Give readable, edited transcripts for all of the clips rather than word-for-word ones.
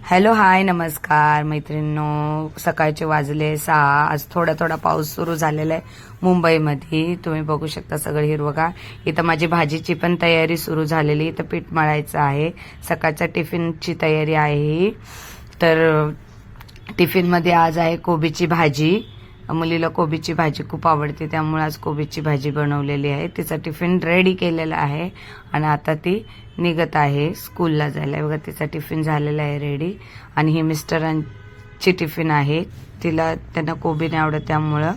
Hello hi नमस्कार मैत्रिणींनो, सकाळचे वाजले 6। आज थोडा थोडा पाऊस सुरू झालेला आहे मुंबईमध्ये। तुम्ही बघू शकता सगळं हिरवगार। इथं माझी भाजीची पण तयारी सुरू झालेली। इथं पीठ मळायचं आहे, सकाळच्या टिफिनची तयारी आहे। तर टिफिनमध्ये आज आहे कोबीची भाजी। मुलीला कोबीची भाजी खूप आवडते, त्यामुळे आज कोबीची भाजी बनवलेली आहे। तिचा टिफिन रेडी केलेला आहे आणि आता ती निघत आहे स्कूलला जायला। बघा तिचा टिफिन झालेला आहे रेडी। आणि ही मिस्टरांची टिफिन आहे, त्यांना कोबी नाही आवडत, त्यामुळं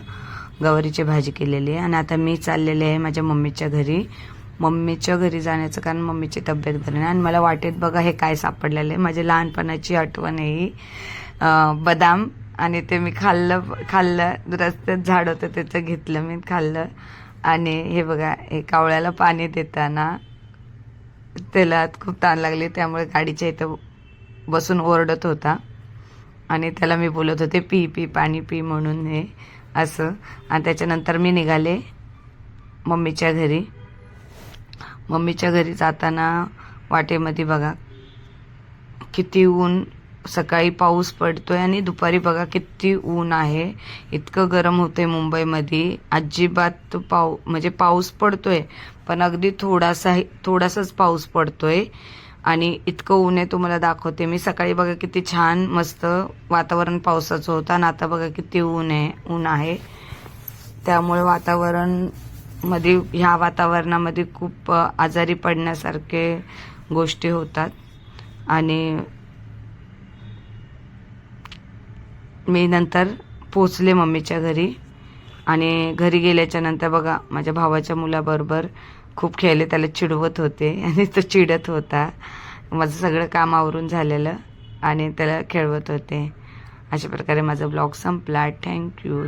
गवारीची भाजी केलेली आहे। आणि आता मी चाललेले आहे माझ्या मम्मीच्या घरी। मम्मीच्या घरी जाण्याचं कारण मम्मीची तब्येत बरी नाही। आणि मला वाटेत बघा हे काय सापडलेलं आहे, माझ्या लहानपणाची आठवण आहे ही। बदाम, आणि ते मी खाल्लं रस्त्यात झाड होतं त्याचं घेतलं मी, खाल्लं। आणि हे बघा, हे कावळ्याला पाणी देताना त्याला खूप तहान लागली, त्यामुळे गाडीच्या इथं बसून ओरडत होता आणि त्याला मी बोलत होते पी पी पाणी पी म्हणून, हे असं। आणि त्याच्यानंतर मी निघाले मम्मीच्या घरी। मम्मीच्या घरी जाताना वाटेमध्ये बघा किती ऊन, सकाळी पाऊस पडतोय आणि दुपारी बघा किती ऊन आहे। इतकं गरम होतंय मुंबईमध्ये, अजिबात म्हणजे पाऊस पडतोय पण अगदी थोडासाच पाऊस पडतोय आणि इतकं ऊन आहे। तुम्हाला दाखवते मी। सकाळी बघा किती छान मस्त वातावरण पावसाचं होतं आणि आता बघा किती ऊन आहे। त्यामुळे ह्या वातावरणामध्ये खूप आजारी पडण्यासारखे गोष्टी होतात। आणि मी नंतर पोचले मम्मीच्या घरी। आणि घरी गेल्याच्या नंतर बघा माझ्या भावाच्या मुलाबरोबर खूप खेळले, त्याला चिडवत होते आणि तो चिडत होता। माझं सगळं काम आवरून झालेलं आणि त्याला खेळवत होते। अशा प्रकारे माझा ब्लॉग संपला। थँक्यू।